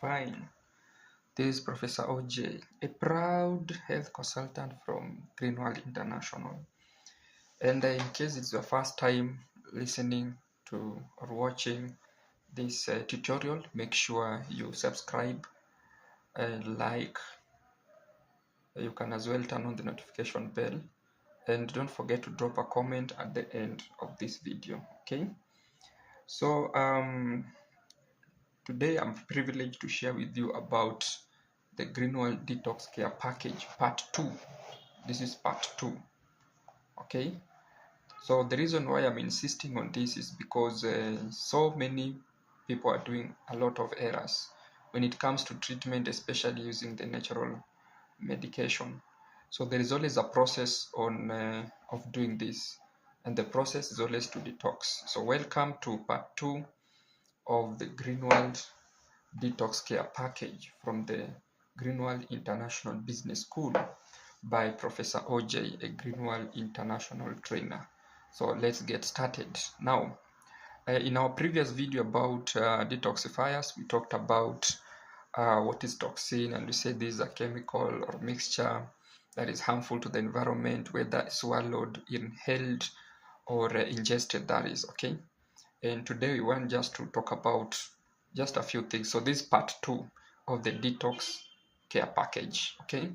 fine. This is Professor OJ, a proud health consultant from Greenwald International. And in case it's your first time listening to or watching this tutorial, make sure you subscribe and like. You can as well turn on the notification bell. And don't forget to drop a comment at the end of this video, okay? So today I'm privileged to share with you about the Greenwald Detox Care Package Part 2. This is Part 2, okay? So the reason why I'm insisting on this is because so many people are doing a lot of errors when it comes to treatment, especially using the natural medication. So there is always a process of doing this, and the process is always to detox. So welcome to Part 2 of the Greenwald Detox Care Package from the Greenwald International Business School by Professor OJ, a Greenwald International trainer. So let's get started. Now, in our previous video about detoxifiers, we talked about what is toxin, and we said this is a chemical or mixture that is harmful to the environment, whether swallowed, inhaled, or ingested, that is, okay? And today we want just to talk about just a few things. So this is part 2 of the detox care package, okay?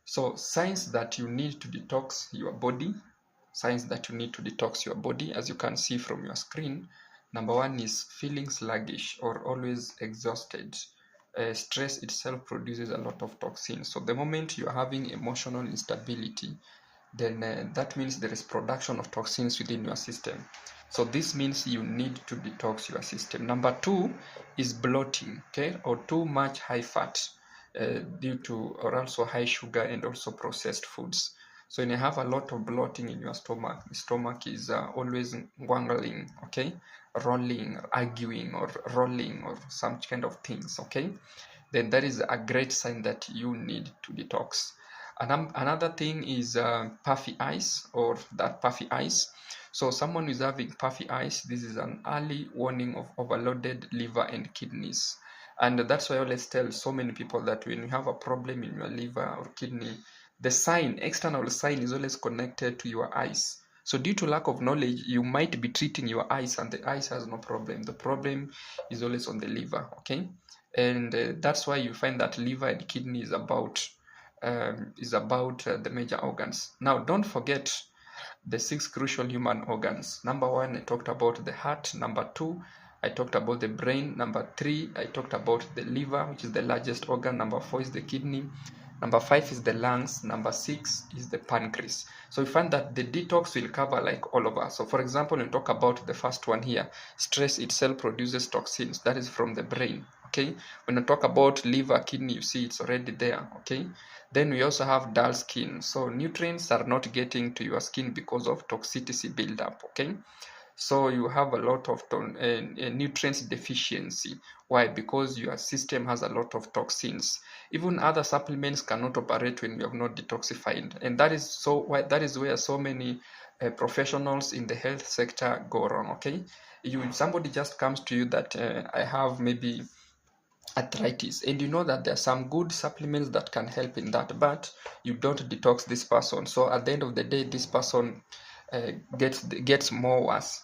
So signs that you need to detox your body. Signs that you need to detox your body, as you can see from your screen. Number 1 is feeling sluggish or always exhausted. Stress itself produces a lot of toxins. So the moment you're having emotional instability, then that means there is production of toxins within your system. So this means you need to detox your system. Number 2 is bloating, okay, or too much high fat due to, or also high sugar and also processed foods. So when you have a lot of bloating in your stomach, the stomach is always wangling, okay, rolling, arguing, or rolling, or some kind of things, okay, then that is a great sign that you need to detox. Another thing is puffy eyes, or that puffy eyes. So someone who is having puffy eyes, this is an early warning of overloaded liver and kidneys. And that's why I always tell so many people that when you have a problem in your liver or kidney, the sign, external sign, is always connected to your eyes. So due to lack of knowledge, you might be treating your eyes and the eyes has no problem. The problem is always on the liver, okay? And that's why you find that liver and kidney is about the major organs. Now, don't forget the 6 crucial human organs. Number 1, I talked about the heart. Number 2, I talked about the brain. Number 3, I talked about the liver, which is the largest organ. Number 4 is the kidney. Number 5 is the lungs. Number 6 is the pancreas. So we find that the detox will cover like all of us. So for example, when we talk about the first one here, stress itself produces toxins. That is from the brain, okay? When we talk about liver, kidney, you see it's already there, okay? Then we also have dull skin. So nutrients are not getting to your skin because of toxicity buildup, okay? So you have a lot of nutrients deficiency. Why? Because your system has a lot of toxins. Even other supplements cannot operate when you have not detoxified, and that is where so many professionals in the health sector go wrong. Okay, somebody just comes to you that I have maybe arthritis, and you know that there are some good supplements that can help in that, but you don't detox this person. So at the end of the day, this person gets more worse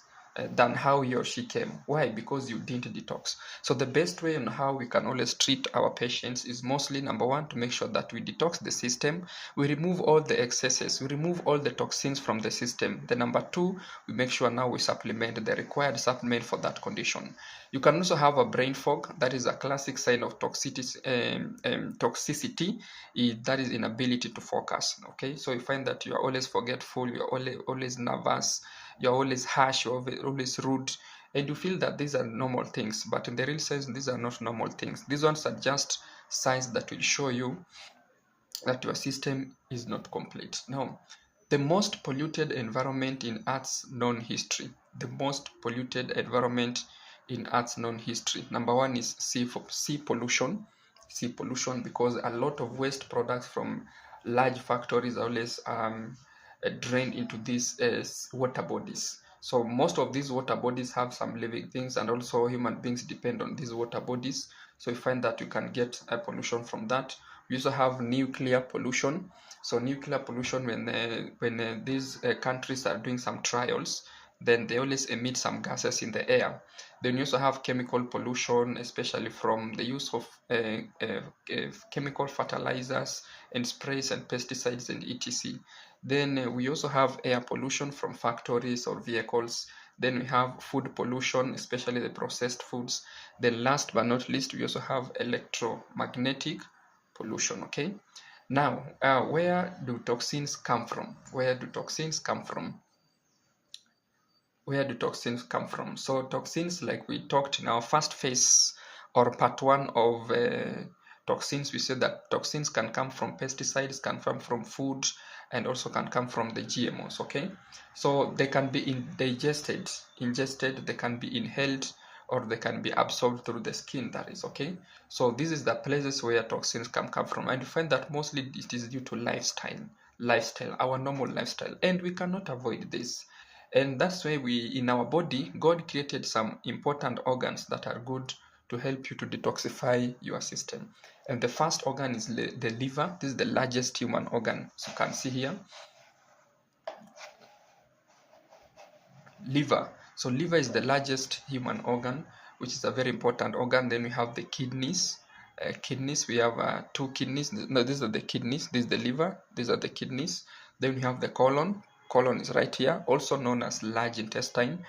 than how he or she came. Why? Because you didn't detox. So the best way on how we can always treat our patients is mostly, number 1, to make sure that we detox the system. We remove all the excesses, we remove all the toxins from the system. Then number 2, we make sure now we supplement the required supplement for that condition. You can also have a brain fog. That is a classic sign of toxicity. That is inability to focus, okay? So you find that you are always forgetful, you're always nervous, you're always harsh, you're always rude, and you feel that these are normal things, but in the real sense, these are not normal things. These ones are just signs that will show you that your system is not complete. Now, the most polluted environment in Earth's known history, the most polluted environment in Earth's known history. Number 1 is sea pollution. Sea pollution, because a lot of waste products from large factories are always drained into these water bodies. So most of these water bodies have some living things, and also human beings depend on these water bodies. So you find that you can get pollution from that. We also have nuclear pollution. So nuclear pollution, when these countries are doing some trials, then they always emit some gases in the air. Then you also have chemical pollution, especially from the use of chemical fertilizers and sprays and pesticides and etc. Then we also have air pollution from factories or vehicles. Then we have food pollution, especially the processed foods. Then last but not least, we also have electromagnetic pollution. Okay. Now, where do toxins come from? Where do toxins come from? Where do toxins come from? So toxins, like we talked in our first phase or part one of toxins, we said that toxins can come from pesticides, can come from food, and also can come from the GMOs. Okay, so they can be ingested, they can be inhaled, or they can be absorbed through the skin. That is okay. So this is the places where toxins can come from, and you find that mostly it is due to lifestyle, our normal lifestyle, and we cannot avoid this. And that's why in our body, God created some important organs that are good to help you to detoxify your system. And the first organ is the liver. This is the largest human organ. So you can see here, liver. So liver is the largest human organ, which is a very important organ. Then we have the kidneys. We have 2 kidneys. No, these are the kidneys. This is the liver. These are the kidneys. Then we have the colon. Colon is right here, also known as large intestine.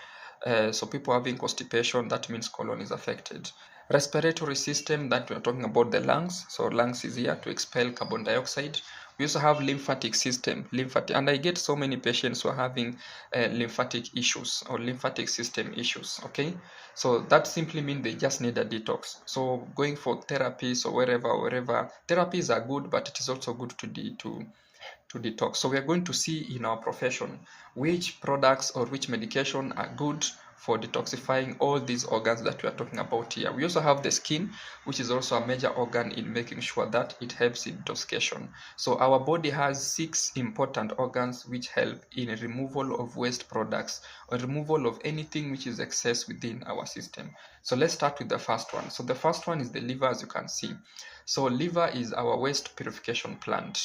So people having constipation, that means colon is affected. Respiratory system, that we're talking about the lungs. So lungs is here to expel carbon dioxide. We also have lymphatic system, and I get so many patients who are having lymphatic issues or lymphatic system issues. Okay, so that simply means they just need a detox. So going for therapies or wherever therapies are good, but it is also good to detox. So we are going to see in our profession which products or which medication are good for detoxifying all these organs that we are talking about here. We also have the skin, which is also a major organ in making sure that it helps in detoxification. So our body has 6 important organs which help in removal of waste products or removal of anything which is excess within our system. So let's start with the first one. So the first one is the liver, as you can see. So liver is our waste purification plant.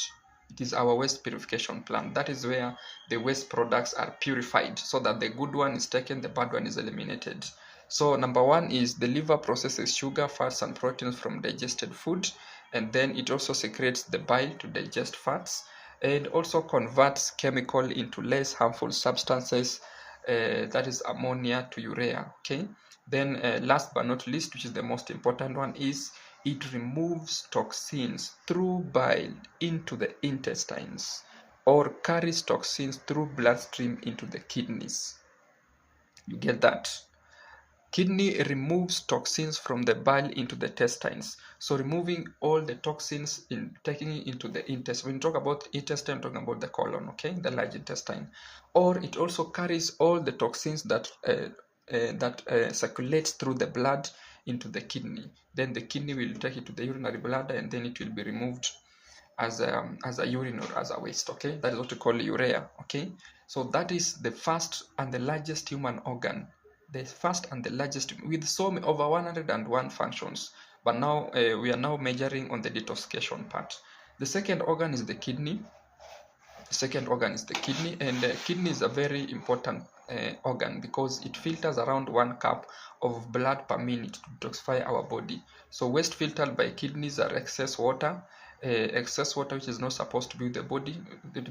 It is our waste purification plant. That is where the waste products are purified so that the good one is taken, the bad one is eliminated. So number one is the liver processes sugar, fats, and proteins from digested food, and then it also secretes the bile to digest fats, and also converts chemical into less harmful substances, that is ammonia to urea. Okay. Then last but not least, which is the most important one, is it removes toxins through bile into the intestines or carries toxins through bloodstream into the kidneys. You get that? Kidney removes toxins from the bile into the intestines. So removing all the toxins, taking it into the intestine. When you talk about intestine, I'm talking about the colon, okay, the large intestine. Or it also carries all the toxins that circulates through the blood into the kidney. Then the kidney will take it to the urinary bladder, and then it will be removed as a urine or as a waste. Okay, that is what we call urea. Okay, so that is the first and the largest human organ, the first and the largest, with over 101 functions. But now we are now measuring on the detoxification part. The second organ is the kidney. And the kidney is a very important organ because it filters around 1 cup of blood per minute to detoxify our body. So waste filtered by kidneys are excess water which is not supposed to be in the body.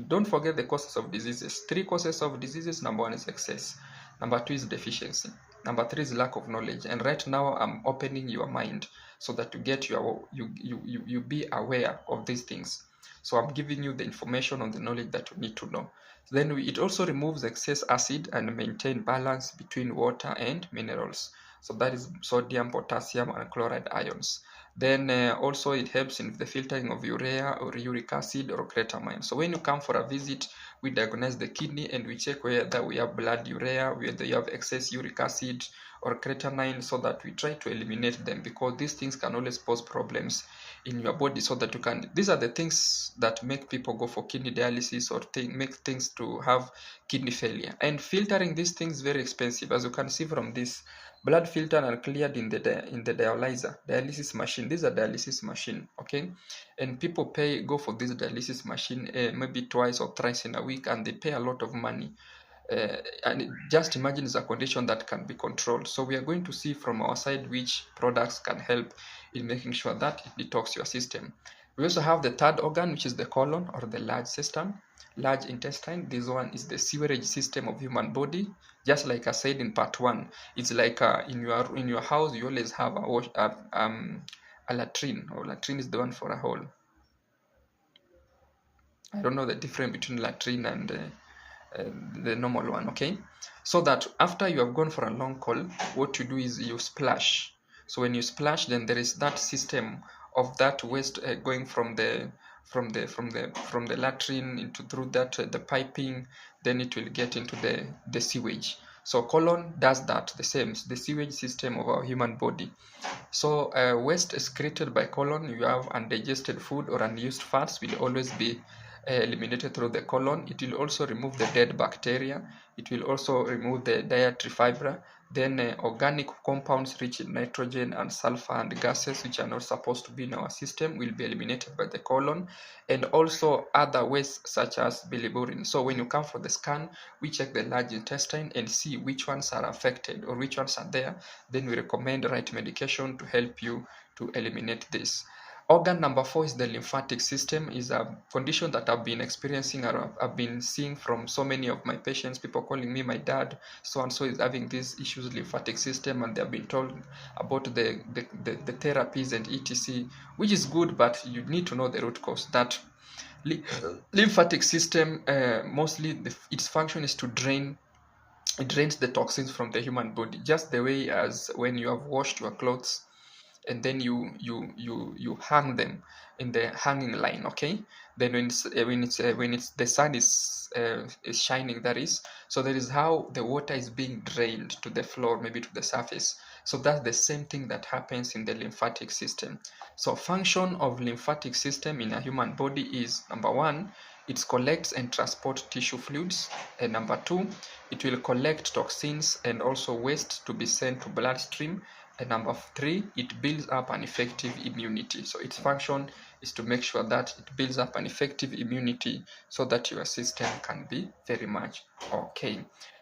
Don't forget the causes of diseases. 3 causes of diseases. Number 1 is excess. Number 2 is deficiency. Number 3 is lack of knowledge. And right now I'm opening your mind so that you be aware of these things. So I'm giving you the information on the knowledge that you need to know. Then it also removes excess acid and maintain balance between water and minerals. So that is sodium, potassium, and chloride ions. Then also it helps in the filtering of urea or uric acid or creatinine. So when you come for a visit, we diagnose the kidney and we check whether we have blood urea, whether you have excess uric acid or creatinine, so that we try to eliminate them, because these things can always pose problems in your body. So that you can, these are the things that make people go for kidney dialysis or make things to have kidney failure. And filtering these things is very expensive. As you can see from this blood filtered and cleared in the dialysis machine. This is a dialysis machine, okay? And people go for this dialysis machine maybe twice or thrice in a week, and they pay a lot of money. And just imagine it's a condition that can be controlled. So we are going to see from our side which products can help in making sure that it detox your system. We also have the third organ, which is the colon, or the large intestine. This one is the sewerage system of human body. Just like I said in part 1, it's like in your house you always have a latrine, or latrine is the one for a hole. I don't know the difference between latrine and the normal one, okay? So that after you have gone for a long call, what you do is you splash. So when you splash, then there is that system of that waste going from the latrine into through that the piping, then it will get into the sewage. So colon does that, the same, the sewage system of our human body. So waste excreted by colon, you have undigested food or unused fats, will always be eliminated through the colon. It will also remove the dead bacteria. It will also remove the dietary fiber. Then organic compounds rich in nitrogen and sulfur and gases which are not supposed to be in our system will be eliminated by the colon, and also other wastes such as bilirubin. So when you come for the scan, we check the large intestine and see which ones are affected or which ones are there. Then we recommend the right medication to help you to eliminate this. Organ number 4 is the lymphatic system. Is a condition that I've been experiencing, or I've been seeing from so many of my patients. People calling me, my dad so and so is having these issues, lymphatic system, and they've been told about the therapies and etc, which is good, but you need to know the root cause. That lymphatic system, mostly its function is to drain. It drains the toxins from the human body, just the way as when you have washed your clothes and then you hang them in the hanging line, okay? Then when it's the sun is shining, that is, so that is how the water is being drained to the floor, maybe to the surface. So that's the same thing that happens in the lymphatic system. So function of lymphatic system in a human body is, number 1, it collects and transports tissue fluids, and number 2, it will collect toxins and also waste to be sent to bloodstream. And number 3, it builds up an effective immunity. So its function is to make sure that it builds up an effective immunity so that your system can be very much okay.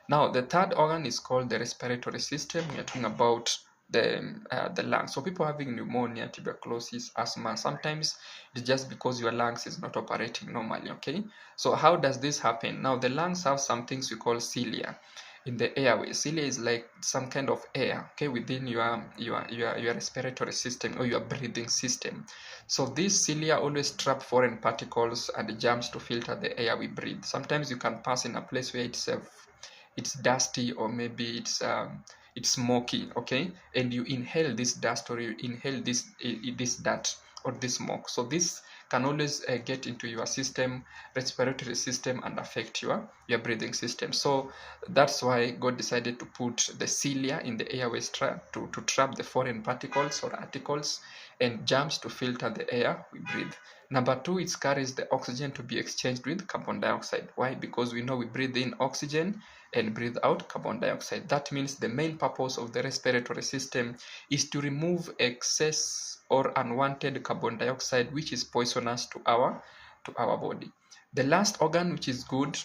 Now, the third organ is called the respiratory system. We are talking about the lungs. So people having pneumonia, tuberculosis, asthma, sometimes it's just because your lungs is not operating normally, okay? So how does this happen? Now, the lungs have some things we call cilia in the airway. Cilia is like some kind of air, okay, within your respiratory system or your breathing system. So these cilia always trap foreign particles and germs to filter the air we breathe. Sometimes you can pass in a place where it's dusty, or maybe it's smoky, okay, and you inhale this dust, or you inhale this dirt or this smoke. So this can always get into your system, respiratory system, and affect your breathing system. So that's why God decided to put the cilia in the airways to trap the foreign particles or articles and germs to filter the air we breathe. Number 2, it carries the oxygen to be exchanged with carbon dioxide. Why? Because we know we breathe in oxygen and breathe out carbon dioxide. That means the main purpose of the respiratory system is to remove excess or unwanted carbon dioxide, which is poisonous to our body. The last organ which is good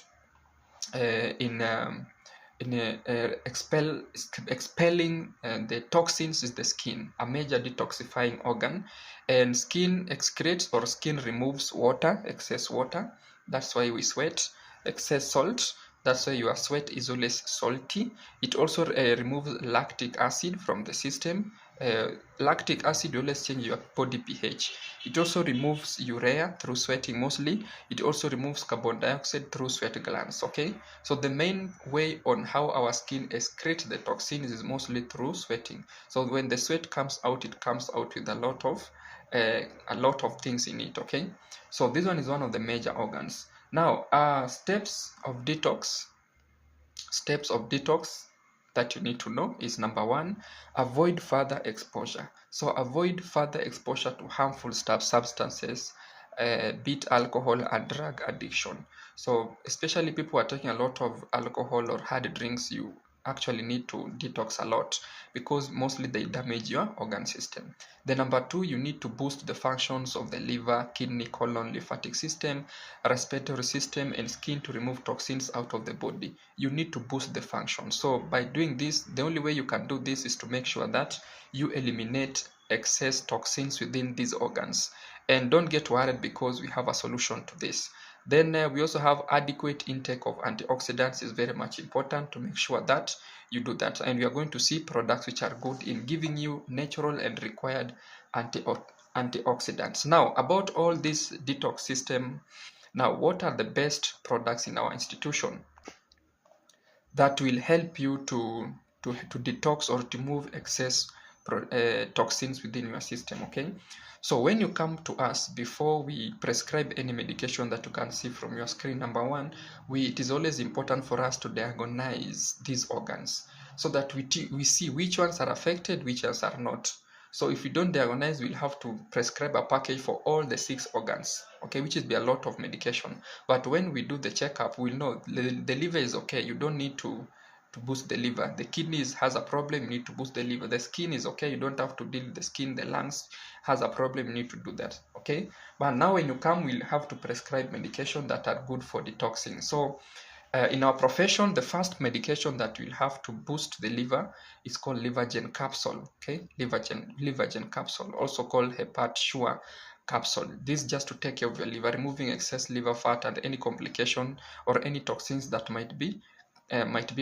expelling the toxins is the skin, a major detoxifying organ. And skin excretes or skin removes water, excess water. That's why we sweat. Excess salt, that's why your sweat is always salty. It also removes lactic acid from the system. Lactic acid always change your body pH. It also removes urea through sweating mostly. It also removes carbon dioxide through sweat glands, okay? So the main way on how our skin excretes the toxins is mostly through sweating. So when the sweat comes out, it comes out with a lot of things in it, okay? So this one is one of the major organs. Now, steps of detox that you need to know is, number 1, avoid further exposure. So avoid further exposure to harmful substances, be it alcohol and drug addiction. So especially people who are taking a lot of alcohol or hard drinks, you actually need to detox a lot because mostly they damage your organ system. Then number 2, you need to boost the functions of the liver, kidney, colon, lymphatic system, respiratory system, and skin to remove toxins out of the body. You need to boost the function. So by doing this, the only way you can do this is to make sure that you eliminate excess toxins within these organs. And don't get worried because we have a solution to this. Then we also have adequate intake of antioxidants is very much important to make sure that you do that. And we are going to see products which are good in giving you natural and required antioxidants. Now, about all this detox system, now what are the best products in our institution that will help you to detox or to move excess toxins within your system? Okay, so when you come to us, before we prescribe any medication that you can see from your screen, number 1, it is always important for us to diagnose these organs so that we see which ones are affected, which ones are not. So if we don't diagnose, we'll have to prescribe a package for all the 6 organs, okay, which is be a lot of medication. But when we do the checkup, we'll know the liver is okay. You don't need to boost the liver. The kidneys has a problem, you need to boost the liver. The skin is okay, you don't have to deal with the skin. The lungs has a problem, you need to do that, okay. But now when you come, we'll have to prescribe medication that are good for detoxing. So in our profession, the first medication that will have to boost the liver is called Livergen capsule, okay. Livergen capsule, also called Hepat Sure capsule. This just to take care of your liver, removing excess liver fat and any complication or any toxins that might be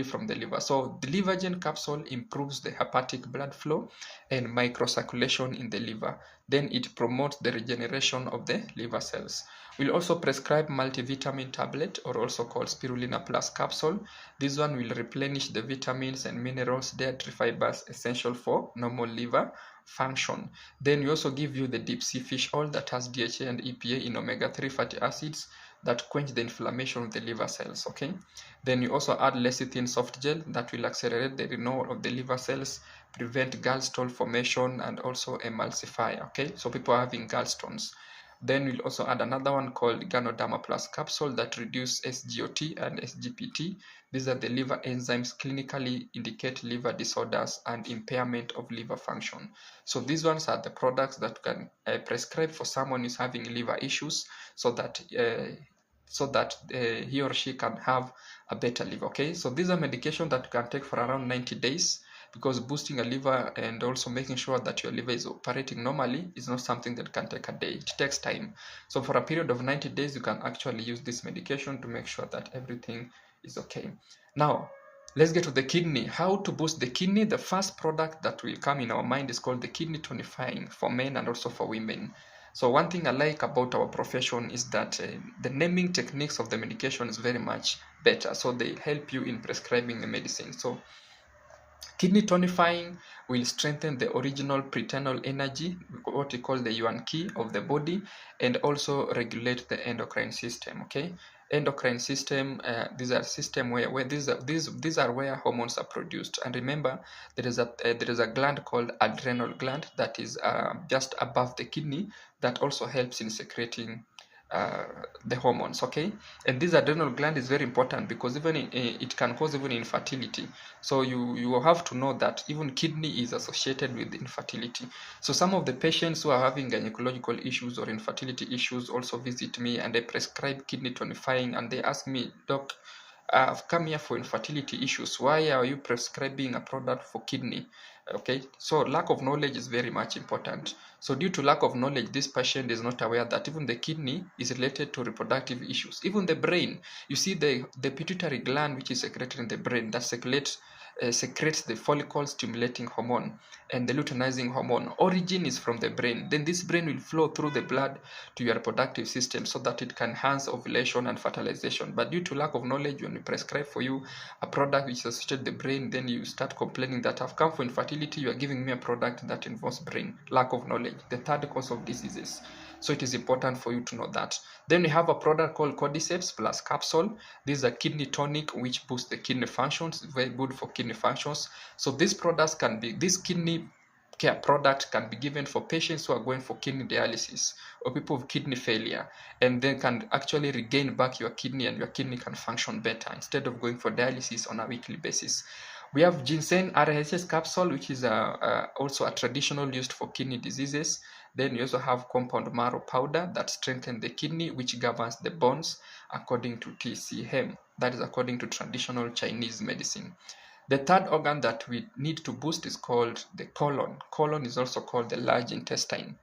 from the liver. So the Livergen capsule improves the hepatic blood flow and microcirculation in the liver. Then it promotes the regeneration of the liver cells. We'll also prescribe multivitamin tablet, or also called Spirulina Plus capsule. This one will replenish the vitamins and minerals, dietary fibers essential for normal liver function. Then we also give you the deep sea fish oil that has DHA and EPA in omega-3 fatty acids that quench the inflammation of the liver cells, okay. Then you also add lecithin soft gel that will accelerate the renewal of the liver cells, prevent gallstone formation, and also emulsify, okay. So people are having gallstones. Then we'll also add another one called Ganoderma Plus capsule that reduce SGOT and SGPT. These are the liver enzymes clinically indicate liver disorders and impairment of liver function. So these ones are the products that can prescribe for someone who's having liver issues, so that he or she can have a better liver, okay. So these are medication that you can take for around 90 days, because boosting a liver and also making sure that your liver is operating normally is not something that can take a day. It takes time. So for a period of 90 days, you can actually use this medication to make sure that everything is okay. Now, let's get to the kidney. How to boost the kidney? The first product that will come in our mind is called the kidney tonifying for men and also for women. So one thing I like about our profession is that the naming techniques of the medication is very much better. So they help you in prescribing the medicine. So kidney tonifying will strengthen the original pretermal energy, what we call the yuan qi of the body, and also regulate the endocrine system, okay. Endocrine system, these are system where these are where hormones are produced. And remember, there is a gland called adrenal gland that is just above the kidney, that also helps in secreting the hormones, okay. And this adrenal gland is very important because even it can cause even infertility. So you will have to know that even kidney is associated with infertility. So some of the patients who are having gynecological issues or infertility issues also visit me, and they prescribe kidney tonifying, and they ask me, Doc, I've come here for infertility issues. Why are you prescribing a product for kidney? Okay, so lack of knowledge is very much important. So due to lack of knowledge, this patient is not aware that even the kidney is related to reproductive issues. Even the brain, you see the pituitary gland, which is secreted in the brain, that secretes the follicle stimulating hormone and the luteinizing hormone. Origin is from the brain. Then this brain will flow through the blood to your reproductive system so that it can enhance ovulation and fertilization. But due to lack of knowledge, when we prescribe for you a product which associates the brain, then you start complaining that I've come for infertility, you are giving me a product that involves brain. Lack of knowledge, the third cause of diseases. So it is important for you to know that. Then we have a product called Cordyceps Plus capsule. This is a kidney tonic which boosts the kidney functions. It's very good for kidney functions. So these products this kidney care product can be given for patients who are going for kidney dialysis or people with kidney failure, and then can actually regain back your kidney, and your kidney can function better instead of going for dialysis on a weekly basis. We have ginseng RHS capsule, which is also a traditional used for kidney diseases. Then you also have compound marrow powder that strengthens the kidney, which governs the bones according to TCM. That is according to traditional Chinese medicine. The third organ that we need to boost is called the colon. Colon is also called the large intestine.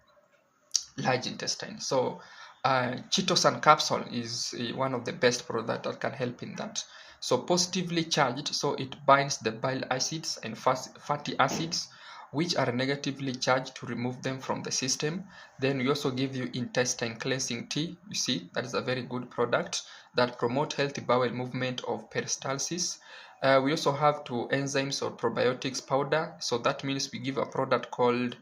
Large intestine. So chitosan capsule is one of the best products that can help in that. So positively charged, so it binds the bile acids and fatty acids which are negatively charged to remove them from the system. Then we also give you intestine cleansing tea. You see, that is a very good product that promote healthy bowel movement of peristalsis. We also have two enzymes or probiotics powder. So that means we give a product called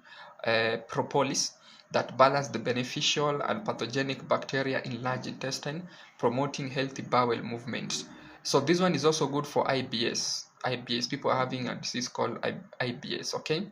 propolis that balance the beneficial and pathogenic bacteria in large intestine, promoting healthy bowel movement. So this one is also good for IBS. IBS, people are having a disease called IBS, okay?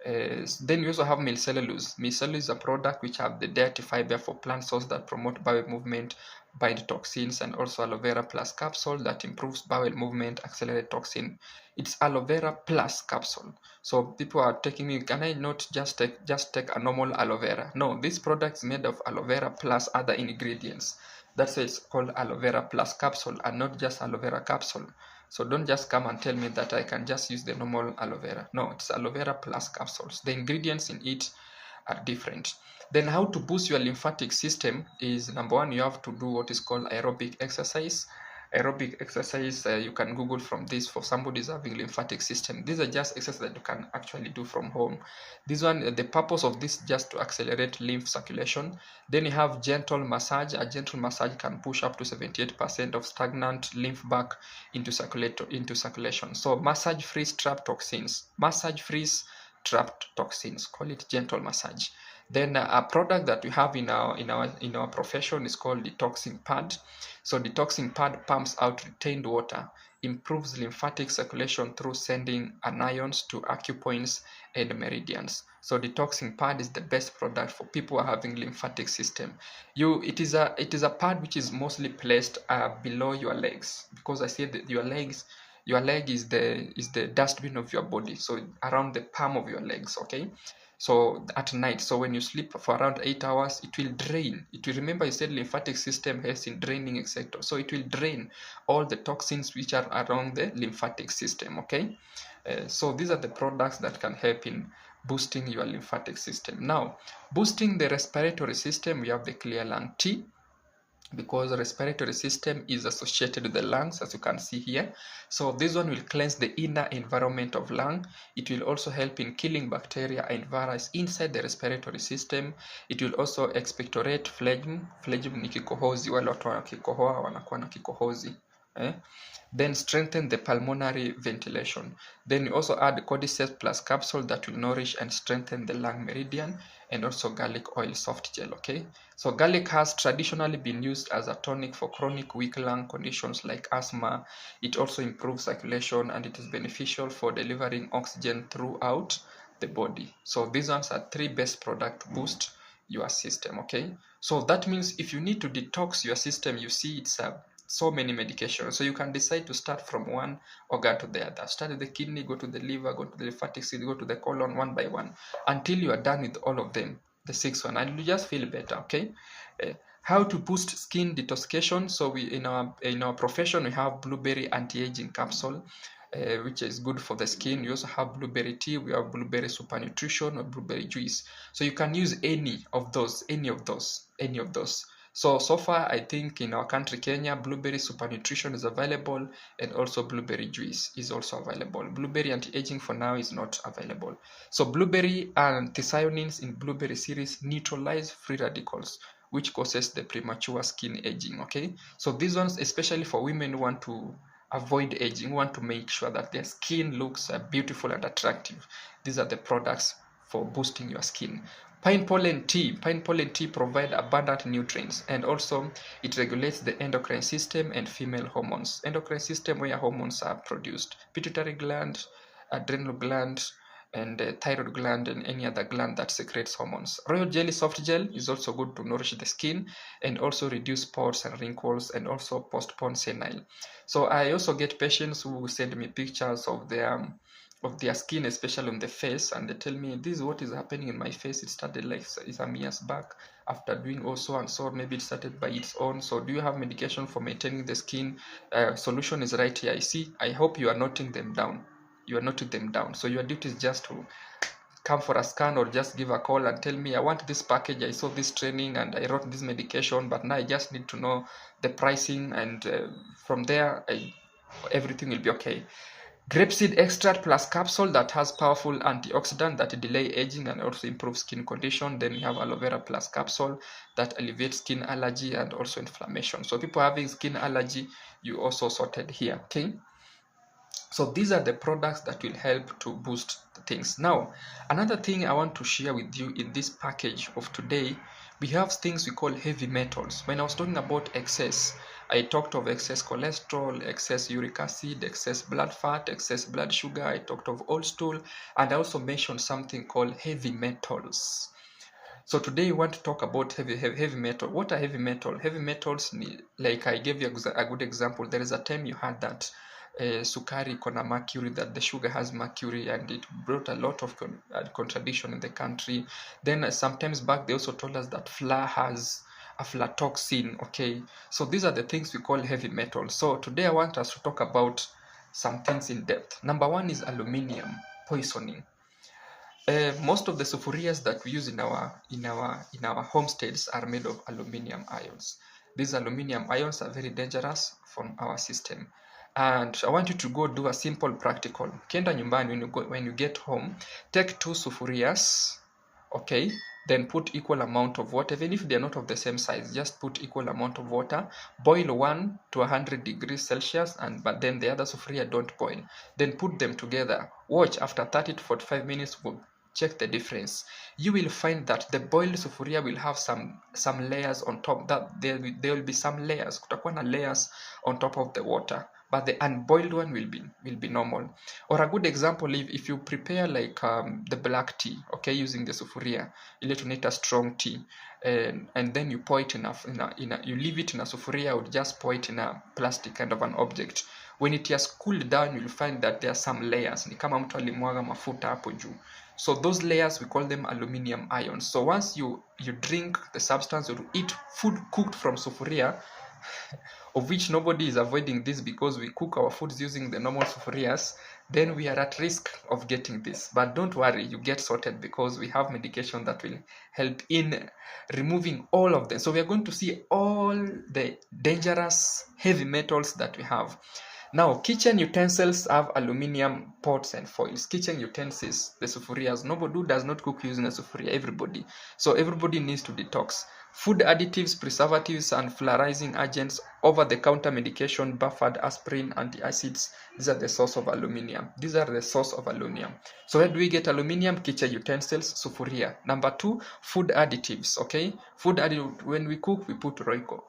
Then we also have micellulose. Micellulose is a product which have the dietary fiber for plant cells that promote bowel movement, bind toxins, and also aloe vera plus capsule that improves bowel movement, accelerate toxin. It's aloe vera plus capsule. So people are taking me, can I not just take a normal aloe vera? No, this product is made of aloe vera plus other ingredients. That's why it's called aloe vera plus capsule and not just aloe vera capsule. So don't just come and tell me that I can just use the normal aloe vera. No, it's aloe vera plus capsules. The ingredients in it are different. Then how to boost your lymphatic system is, number one, you have to do what is called aerobic exercise. Aerobic exercise, you can Google from this for somebody who's having lymphatic system. These are just exercises that you can actually do from home. This one, the purpose of this is just to accelerate lymph circulation. Then you have gentle massage. A gentle massage can push up to 78% of stagnant lymph back into circulation. So massage freeze trap toxins. Massage freeze trapped toxins. Call it gentle massage. Then a product that we have in our profession is called detoxing pad. So detoxing pad pumps out retained water, improves lymphatic circulation through sending anions to acupoints and meridians. So detoxing pad is the best product for people who are having lymphatic system. It is a pad which is mostly placed below your legs, because I said that your leg is the dustbin of your body, so around the palm of your legs, okay? So at night, so when you sleep for around 8 hours, it will drain. It will, remember, you said lymphatic system helps in draining, etc. So it will drain all the toxins which are around the lymphatic system, okay? So these are the products that can help in boosting your lymphatic system. Now, boosting the respiratory system, we have the clear lung tea, because the respiratory system is associated with the lungs, as you can see here. So this one will cleanse the inner environment of lung. It will also help in killing bacteria and virus inside the respiratory system. It will also expectorate phlegm. Phlegm ni kikohozi, wale watu wanakikohoa wanakuwa na kikohozi. Then strengthen the pulmonary ventilation. Then you also add cordyceps plus capsule that will nourish and strengthen the lung meridian, and also garlic oil soft gel, okay? So garlic has traditionally been used as a tonic for chronic weak lung conditions like asthma. It also improves circulation, and it is beneficial for delivering oxygen throughout the body. So these ones are 3 best products to boost your system, okay? So that means if you need to detox your system, you see it's so many medications. So you can decide to start from one organ to the other. Start with the kidney, go to the liver, go to the lymphatic system, go to the colon, one by one, until you are done with all of them, the 6th one, and you just feel better, okay? How to boost skin detoxification. So we in our profession, we have blueberry anti-aging capsule, which is good for the skin. We also have blueberry tea, we have blueberry super nutrition, or blueberry juice. So you can use any of those. So far, I think in our country, Kenya, blueberry super nutrition is available, and also blueberry juice is also available. Blueberry anti-aging for now is not available. So blueberry anthocyanins in blueberry series neutralize free radicals, which causes the premature skin aging, okay? So these ones, especially for women who want to avoid aging, who want to make sure that their skin looks beautiful and attractive, these are the products for boosting your skin. Pine pollen tea provide abundant nutrients, and also it regulates the endocrine system and female hormones. Endocrine system, where hormones are produced: pituitary gland, adrenal gland, and thyroid gland and any other gland that secretes hormones. Royal jelly soft gel is also good to nourish the skin and also reduce spots and wrinkles and also postpone senile. So I also get patients who send me pictures of their skin, especially on the face, and they tell me this is what is happening in my face. It started like some years back after doing also and so, maybe it started by its own. So do you have medication for maintaining the skin? Solution is right here. I hope you are noting them down. You are noting them down. So your duty is just to come for a scan or just give a call and tell me, I want this package, I saw this training and I wrote this medication, but now I just need to know the pricing, and from there everything will be okay. Grapeseed extract plus capsule that has powerful antioxidant that delay aging and also improve skin condition. Then we have aloe vera plus capsule that alleviates skin allergy and also inflammation. So people having skin allergy, you also sorted here. Okay, so these are the products that will help to boost things. Now, another thing I want to share with you in this package of today, we have things we call heavy metals. When I was talking about excess, I talked of excess cholesterol, excess uric acid, excess blood fat, excess blood sugar. I talked of old stool, and I also mentioned something called heavy metals. So today we want to talk about heavy metal. What are heavy metal? Heavy metals, like I gave you a good example. There is a time you had that sukari iko na mercury, that the sugar has mercury, and it brought a lot of contradiction in the country. Then sometimes back they also told us that flour has aflatoxin. Okay, so these are the things we call heavy metal. So today I want us to talk about some things in depth. Number one is aluminium poisoning. Most of the sufurias that we use in our homesteads are made of aluminium ions. These aluminium ions are very dangerous from our system. And I want you to go do a simple practical. Kenda nyumbani, when you get home, take 2 sufurias, okay? Then put equal amount of water. Even if they are not of the same size, just put equal amount of water. Boil 1 to 100 degrees Celsius, but then the other sufuria don't boil. Then put them together. Watch after 30 to 45 minutes. Check the difference. You will find that the boiled sufuria will have some layers on top. That there will be some layers. Kutakuwa na layers on top of the water. But the unboiled one will be normal. Or a good example, if you prepare like the black tea, okay, using the sufuria, ile tunaita strong tea, and then you pour it you leave it in a sufuria, or just pour it in a plastic kind of an object. When it has cooled down, you'll find that there are some layers. Ni kama mtu alimwaga mafuta hapo juu. So those layers, we call them aluminium ions. So once you drink the substance or eat food cooked from sufuria, of which nobody is avoiding this because we cook our foods using the normal sufurias, then we are at risk of getting this. But don't worry, you get sorted because we have medication that will help in removing all of them. So we are going to see all the dangerous heavy metals that we have. Now, kitchen utensils have aluminium pots and foils. Kitchen utensils, the sufurias, nobody does not cook using a sufuria, everybody. So everybody needs to detox. Food additives, preservatives, and fluorizing agents, over-the-counter medication, buffered aspirin, antacids, these are the source of aluminium. These are the source of aluminium. So where do we get aluminium? Kitchen utensils, sufuria. Number 2, food additives, okay? Food additives, when we cook, we put Royco.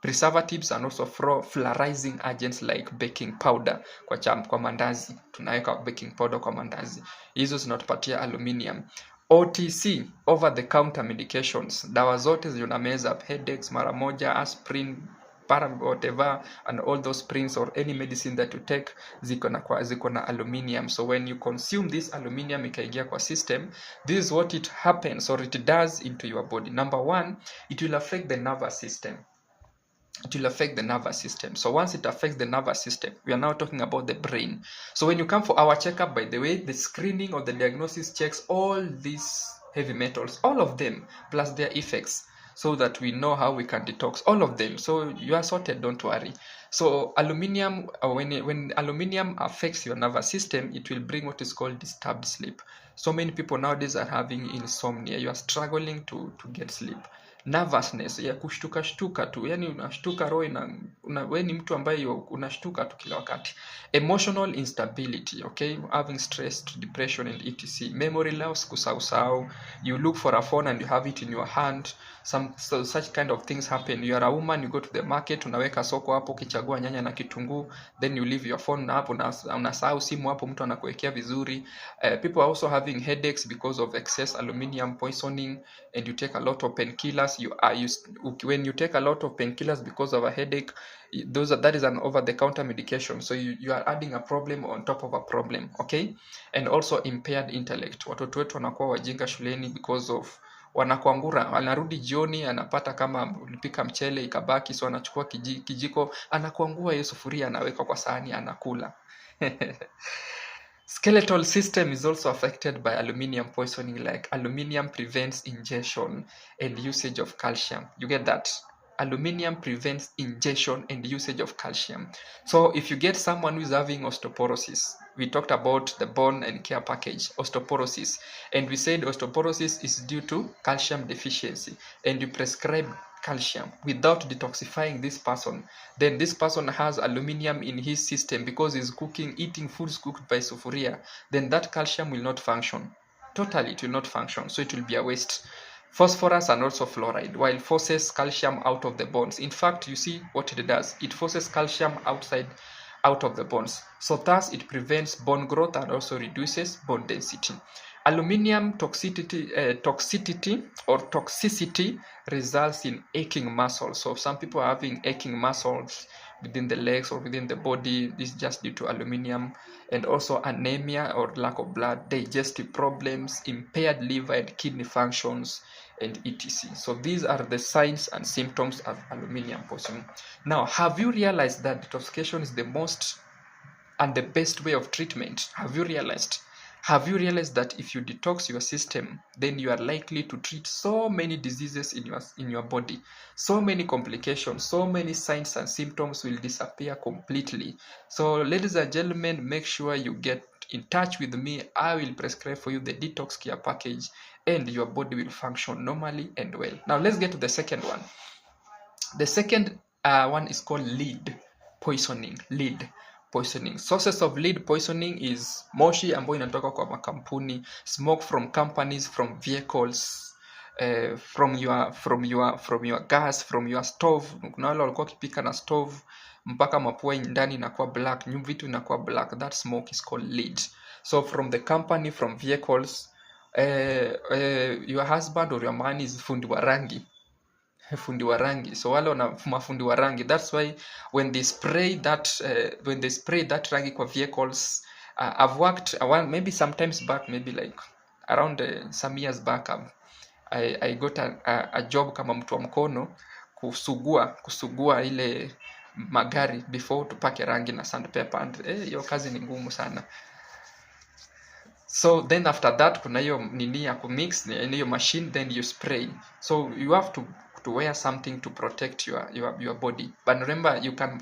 Preservatives and also fluorizing agents like baking powder kwa mandazi. Tunaweka baking powder kwa mandazi. Hizo zinatupatia aluminium. OTC, over the counter medications. Dawa zote zinameza, headaches, mara moja, aspirin, whatever, and all those prints or any medicine that you take ziko na aluminium. So when you consume this aluminium ikaingia kwa system, this is what it happens or it does into your body. Number 1, it will affect the nervous system. It will affect the nervous system. So once it affects the nervous system, we are now talking about the brain. So when you come for our checkup, by the way, the screening or the diagnosis checks all these heavy metals, all of them, plus their effects, so that we know how we can detox all of them. So you are sorted, don't worry. So aluminium, when aluminium affects your nervous system, it will bring what is called disturbed sleep. So many people nowadays are having insomnia. You are struggling to get sleep. nervousness ya kushtuka shtuka tu, yani unashtuka roho wewe ni mtu ambaye unashtuka tu kila wakati. Emotional instability, okay, having stress, depression and etc. Memory loss, kusahau. You look for a phone and you have it in your hand. Such kind of things happen. You are a woman, you go to the market, unaweka soko hapo ukichagua nyanya na kitunguu, then you leave your phone na hapo, unasahau simu hapo, mtu anakuwekea vizuri. People are also having headaches because of excess aluminium poisoning, and you take a lot of painkillers. When you take a lot of painkillers because of a headache, that is an over-the-counter medication, so you are adding a problem on top of a problem, okay? And also impaired intellect. Watoto wetu wanakuwa wajinga shuleni because of wanakuangura, anarudi jioni anapata kama ulipika mchele ikabaki, so anachukua kijiko anakuangua hiyo sufuria, anaweka kwa sahani, anakula. Skeletal system is also affected by aluminium poisoning, like aluminium prevents ingestion and usage of calcium. You get that? Aluminium prevents ingestion and usage of calcium. So if you get someone who is having osteoporosis, we talked about the bone and care package, osteoporosis, and we said osteoporosis is due to calcium deficiency, and you prescribe calcium without detoxifying this person, then this person has aluminium in his system because he's eating foods cooked by sufuria, then that calcium will not function. Totally, it will not function, so it will be a waste. Phosphorus and also fluoride, while forces calcium out of the bones. In fact, you see what it does. It forces calcium out of the bones. So thus, it prevents bone growth and also reduces bone density. Aluminium toxicity results in aching muscles. So some people are having aching muscles within the legs or within the body. This is just due to aluminium, and also anemia or lack of blood, digestive problems, impaired liver and kidney functions, and etc. So these are the signs and symptoms of aluminium poisoning. Now, have you realized that detoxification is the most and the best way of treatment? Have you realized that if you detox your system, then you are likely to treat so many diseases in your body, so many complications, so many signs and symptoms will disappear completely. So ladies and gentlemen, make sure you get in touch with me. I will prescribe for you the detox care package, and your body will function normally and well. Now let's get to the second one. The second one is called lead poisoning. Sources of lead poisoning is moshi ambayo inatoka kwa makampuni, smoke from companies, from vehicles, from your gas, from your stove. Kuna wale walikuwa wakipika na stove mpaka mapua ndani inakuwa black, vitu inakuwa black. That smoke is called lead. So from the company, from vehicles, your husband or your man is fundi wa rangi. So wale wana mafundi wa rangi, that's why when they spray that rangi kwa vehicles, I've worked maybe sometimes back, maybe like around some years back, I got a job kama mtu wa mkono kusugua ile magari before tupake rangi na sandpaper, and hiyo kazi ni ngumu sana. So then after that kuna hiyo nini ya kumix hiyo machine, then you spray. So you have to wear something to protect your body. But remember, you can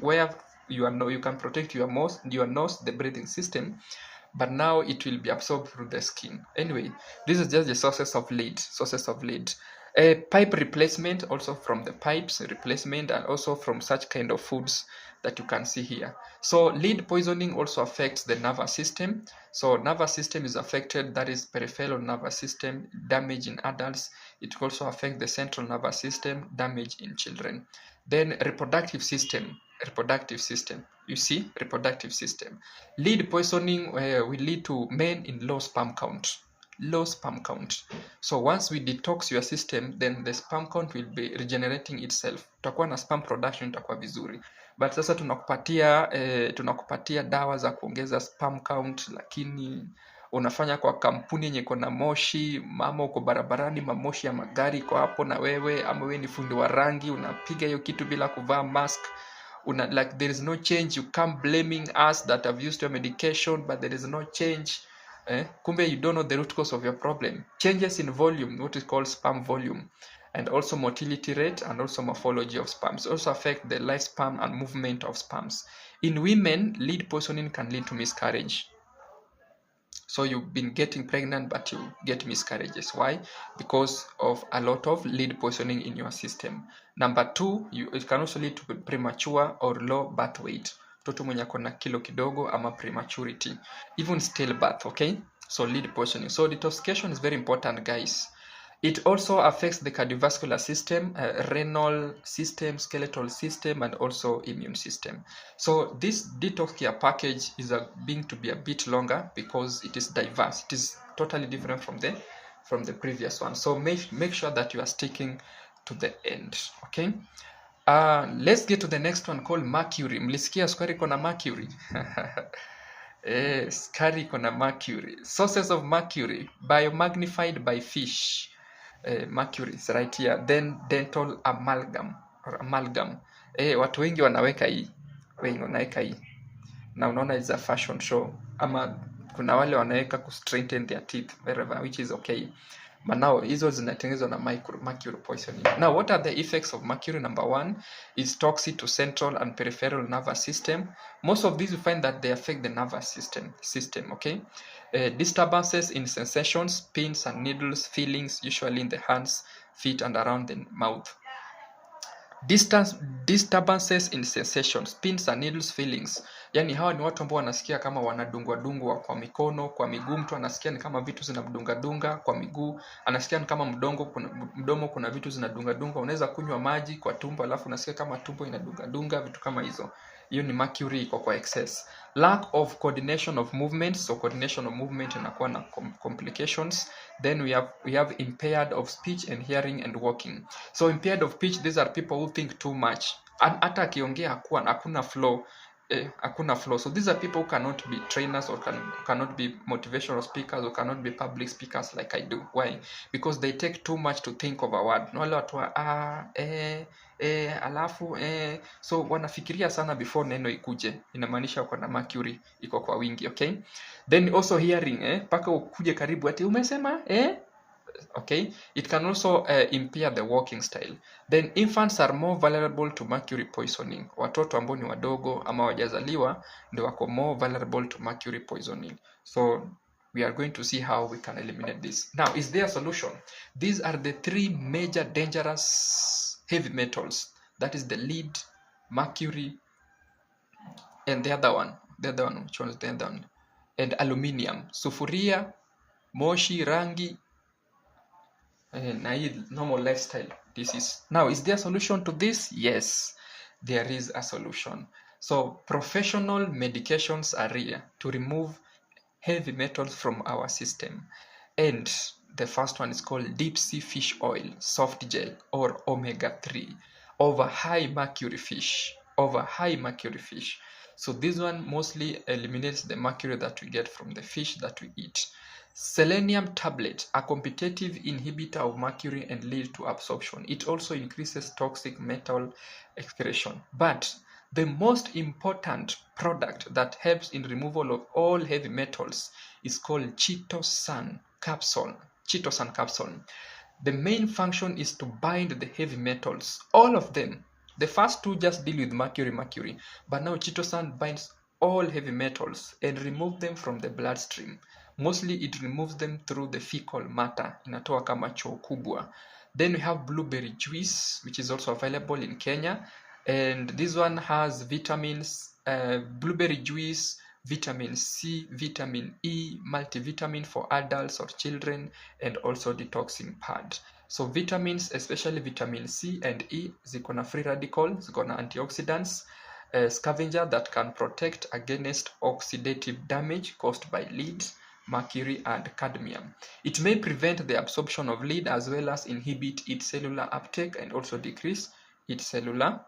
protect your nose, the breathing system, but now it will be absorbed through the skin. Anyway, this is just the sources of lead. Pipe replacement, also from the pipes replacement, and also from such kind of foods that you can see here. So lead poisoning also affects the nervous system. So nervous system is affected, that is peripheral nervous system, damage in adults. It also affects the central nervous system, damage in children. Then reproductive system. You see, reproductive system. Lead poisoning will lead to men in low sperm count. So once we detox your system, then the sperm count will be regenerating itself. Utakuwa na sperm production, itakuwa vizuri. But sasa tunakupatia dawa za kuongeza sperm count, lakini unafanya kwa kampuni yenye iko na moshi, ama uko barabarani mamoshi ya magari kwa hapo na wewe, ama wewe ni fundi wa rangi unapiga hiyo kitu bila kuvaa mask. Like there is no change. You come blaming us that have used your medication, but there is no change. Kumbe you don't know the root cause of your problem. Changes in volume, what is called sperm volume, and also motility rate, and also morphology of sperms also affect the lifespan and movement of sperms. In women, lead poisoning can lead to miscarriage. So you've been getting pregnant, but you get miscarriages. Why? Because of a lot of lead poisoning in your system. Number two, it can also lead to premature or low birth weight. Mtoto mwenye akona kilo kidogo ama prematurity. Even stillbirth, okay? So lead poisoning. So detoxification is very important, guys. It also affects the cardiovascular system, renal system, skeletal system, and also immune system. So this detox care package is being to be a bit longer because it is diverse. It is totally different from the previous one. So make sure that you are sticking to the end. Okay. Let's get to the next one called mercury. Mlisikia sukari iko na mercury? Sukari iko na mercury. Sources of mercury: biomagnified by fish. Mercury is right here. Then dental amalgam or amalgam. Watu wengi wanaweka hii, na unaona it's a fashion show, ama kuna wale wanaweka ku straighten their teeth wherever, which is okay. But now hizo zinatengenezwa na mercury poisoning. Now what are the effects of mercury? Number one is toxic to central and peripheral nervous system. Most of these you find that they affect the nervous system, okay? Disturbances in sensations, pins and needles, feelings, usually in the hands, feet and around the mouth. Disturbances in sensations, pins and needles, feelings. Yani hawa ni watu ambao wanasikia kama wanadungwa kwa mikono, kwa miguu. Mtu anasikia ni kama vitu zinamdunga kwa miguu, anasikia ni kama mdomo kuna vitu zinadunga. Unaweza kunywa maji kwa tumbo alafu unasikia kama tumbo inadunga, vitu kama hizo. Hiyo ni mercury iko kwa excess. Lack of coordination of movements, so coordination of movement inakuwa na complications. Then we have impaired of speech and hearing and walking. So impaired of speech, these are people who think too much. Hata akiongea hakuna flow. So these are people who cannot be trainers or cannot be motivational speakers or cannot be public speakers like I do. Why? Because they take too much to think of a word. No, wale watu alafu so wanafikiria sana before neno ikuje. Inamaanisha uko na mercury iko kwa wingi, okay? Then also hearing, paka ukuje karibu ati umesema okay, it can also impair the walking style. Then infants are more vulnerable to mercury poisoning. Watoto ambao ni wadogo ama wajazaliwa ndio wako more vulnerable to mercury poisoning. So we are going to see how we can eliminate this. Now, is there a solution? These are the three major dangerous heavy metals. That is the lead, mercury, and the other one, which one is the other one? And aluminium. Sufuria, moshi, rangi, normal lifestyle disease. Now, is there a solution to this? Yes, there is a solution. So professional medications are here to remove heavy metals from our system. And the first one is called deep sea fish oil, soft gel, or omega-3 over high mercury fish. So this one mostly eliminates the mercury that we get from the fish that we eat. Selenium tablet, a competitive inhibitor of mercury and lead to absorption. It also increases toxic metal excretion. But the most important product that helps in removal of all heavy metals is called chitosan capsule. The main function is to bind the heavy metals, all of them. The first two just deal with mercury, but now chitosan binds all heavy metals and remove them from the bloodstream. Mostly it removes them through the fecal matter, inatoa kama choo kubwa. Then we have blueberry juice, which is also available in Kenya, and this one has vitamins, blueberry juice, vitamin C, vitamin E, multivitamin for adults or children, and also detoxing pad. So vitamins, especially vitamin C and E, ziko na free radical, ziko na antioxidants, scavenger that can protect against oxidative damage caused by lead, mercury, and cadmium. It may prevent the absorption of lead as well as inhibit its cellular uptake and also decrease its cellular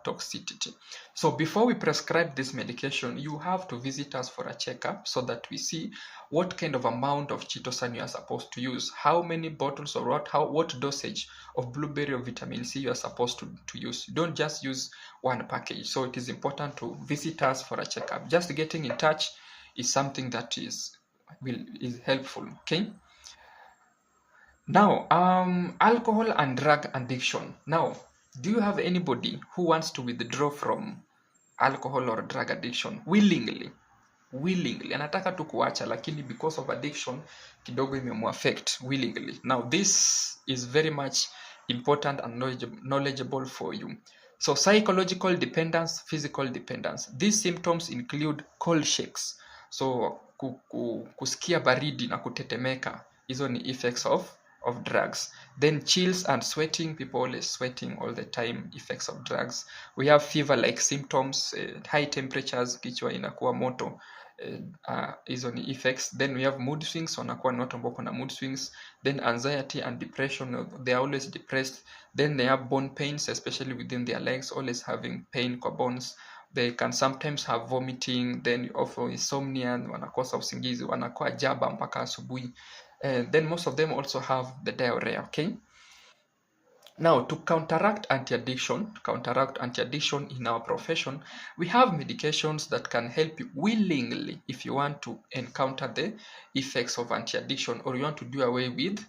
toxicity. So before we prescribe this medication, you have to visit us for a checkup so that we see what kind of amount of chitosan you are supposed to use, how many bottles or what dosage of blueberry or vitamin C you are supposed to use. Don't just use one package. So it is important to visit us for a checkup. Just getting in touch is something that is helpful, okay? Now, alcohol and drug addiction. Now, do you have anybody who wants to withdraw from alcohol or drug addiction willingly? willingly, anataka tu kuacha, lakini because of addiction kidogo imemuaffect willingly. Now this is very much important and knowledgeable for you. So psychological dependence, physical dependence. These symptoms include cold shakes, so kusikia baridi na kutetemeka, hizo ni effects of drugs. Then chills and sweating, people always sweating all the time, effects of drugs. We have fever like symptoms, high temperatures, kichwa inakuwa moto, hizo ni effects. Then we have mood swings, wanakuwa ni watu ambao kuna mood swings. Then anxiety and depression, they are always depressed. Then they have bone pains, especially within their legs, always having pain kwa bones. They can sometimes have vomiting, then also insomnia, wanakosa usingizi, wanakuwa jaba mpaka asubuhi. Then most of them also have the diarrhea, okay? Now, to counteract anti-addiction in our profession, we have medications that can help you willingly if you want to encounter the effects of anti-addiction or you want to do away with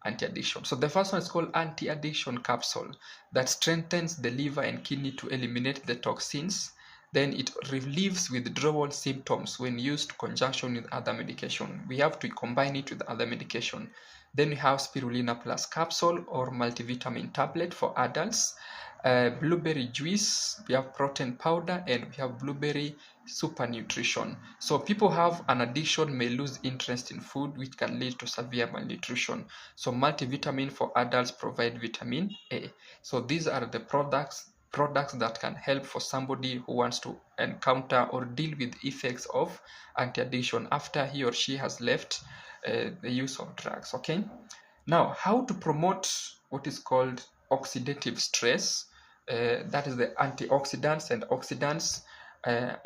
anti-addiction. So the first one is called anti-addiction capsule that strengthens the liver and kidney to eliminate the toxins. Then it relieves withdrawal symptoms when used in conjunction with other medication. We have to combine it with other medication. Then we have spirulina plus capsule or multivitamin tablet for adults. Blueberry juice, we have protein powder, and we have blueberry super nutrition. So people have an addiction may lose interest in food, which can lead to severe malnutrition. So multivitamin for adults provide vitamin A. So these are the products that can help for somebody who wants to encounter or deal with effects of anti-addiction after he or she has left the use of drugs. Okay, now how to promote what is called oxidative stress, that is the antioxidants and oxidants.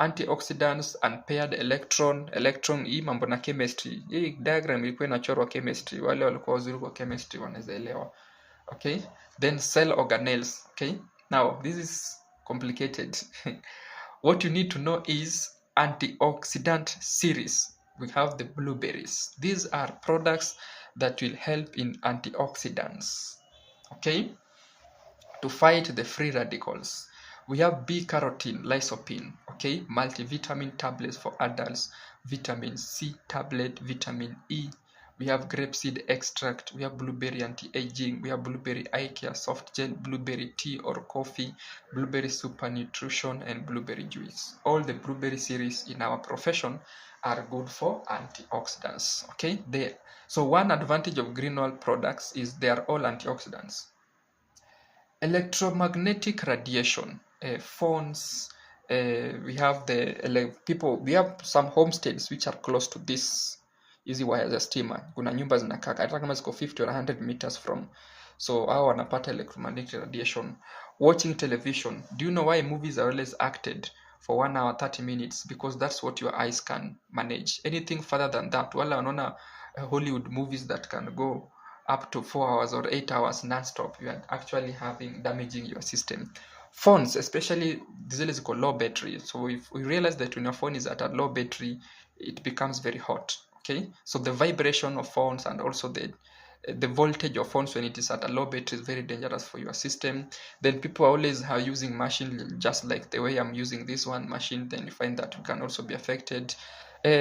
Antioxidants and paired electron, hii mambo na chemistry, hii diagram ilikuwa inachorwa chemistry, wale walikuwa wazuri kwa chemistry wanaweza elewa. Okay, then cell organelles. Okay, now this is complicated. What you need to know is antioxidant series. We have the blueberries. These are products that will help in antioxidants, okay, to fight the free radicals. We have B-carotene, lycopene, okay, multivitamin tablets for adults, vitamin C tablet, vitamin E. We have grapeseed extract, we have blueberry anti-aging, we have blueberry eye care soft gel, blueberry tea or coffee, blueberry super nutrition, and blueberry juice. All the blueberry series in our profession are good for antioxidants, okay? So one advantage of green oil products is they are all antioxidants. Electromagnetic radiation, phones, we have we have some homesteads which are close to this hizi waya za stima. Kuna nyumba zinakaa hata kama ziko 50 or 100 meters from, so hao wanapata electromagnetic radiation. Watching television, do you know why movies are always acted for 1 hour 30 minutes? Because that's what your eyes can manage. Anything further than that, wala wanaona Hollywood movies that can go up to 4 hours or 8 hours non-stop, you are actually damaging your system. Phones, especially zile ziko low battery, so if we realize that when your phone is at a low battery, it becomes very hot. Okay, so the vibration of phones and also the voltage of phones when it is at a low battery is very dangerous for your system. Then people always are using machine just like the way I'm using this one machine, then you find that you can also be affected.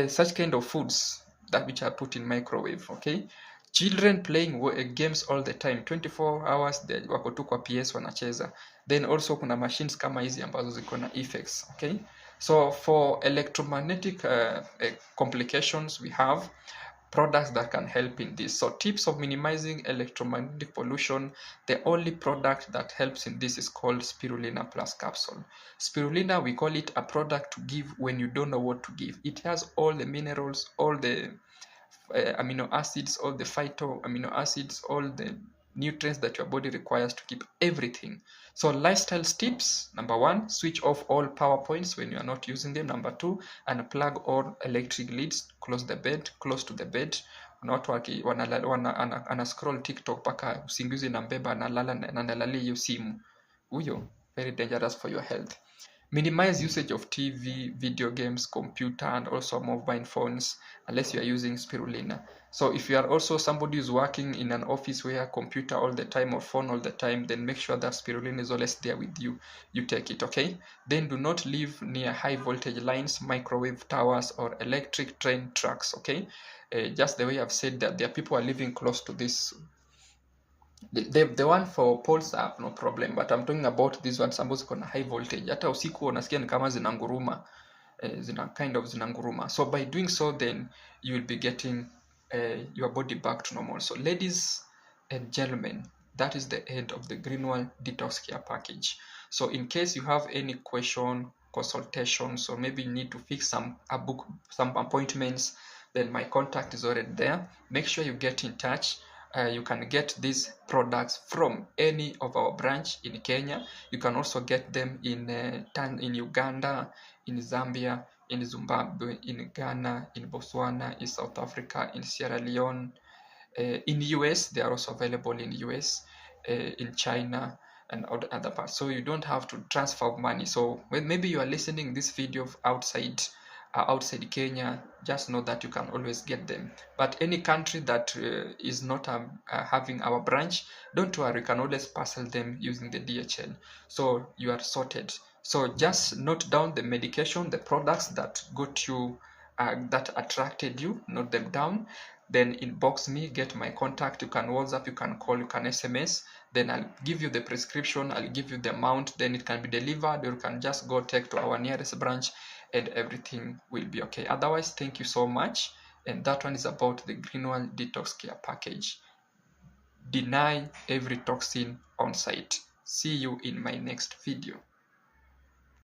Such kind of foods that which are put in microwave. Okay, children playing games all the time 24 hours, they wako tu kwa PS wanacheza. Then also kuna machines kama hizi ambazo ziko na effects. Okay, so for electromagnetic complications, we have products that can help in this. So tips of minimizing electromagnetic pollution, the only product that helps in this is called spirulina plus capsule. Spirulina, we call it a product to give when you don't know what to give. It has all the minerals, all the amino acids, all the phyto amino acids, all the nutrients that your body requires to keep everything. So lifestyle tips: number 1, switch off all power points when you are not using them. Number 2, unplug all electric leads close to the bed. Watu ana scroll TikTok paka usingizi na mbeba analala hiyo simu, huyo very dangerous for your health. Minimize usage of TV, video games, computer, and also mobile phones unless you are using spirulina. So if you are also somebody who's working in an office where computer all the time or phone all the time, then make sure that spirulina is always there with you. You take it, okay? Then do not live near high voltage lines, microwave towers, or electric train tracks, okay? Just the way I've said that there are people who are living close to this. The one for poles I have no problem, but I'm talking about this one ambazo ziko na high voltage. Hata usiku unasikia ni kama zinanguruma, zinanguruma. So by doing so, then you will be getting your body back to normal. So ladies and gentlemen, that is the end of the Greenwald Detox Care Package. So in case you have any question, consultations, or maybe you need to fix some appointments, then my contact is already there. Make sure you get in touch. You can get these products from any of our branch in Kenya. You can also get them in Uganda, in Zambia, in Zimbabwe, in Ghana, in Botswana, in South Africa, in Sierra Leone, in US. They are also available in US, in China, and other parts. So you don't have to transfer money. So when maybe you are listening this video outside Kenya, just know that you can always get them. But any country that is not having our branch, don't worry, you can always parcel them using the DHL. So you are sorted. So just note down the medication, the products that got you, that attracted you, note them down. Then inbox me, get my contact. You can WhatsApp, you can call, you can SMS. Then I'll give you the prescription, I'll give you the amount. Then it can be delivered, or you can just go take to our nearest branch, and everything will be okay. Otherwise, thank you so much. And that one is about the Greenwald Detox Care Package. Deny every toxin on site. See you in my next video.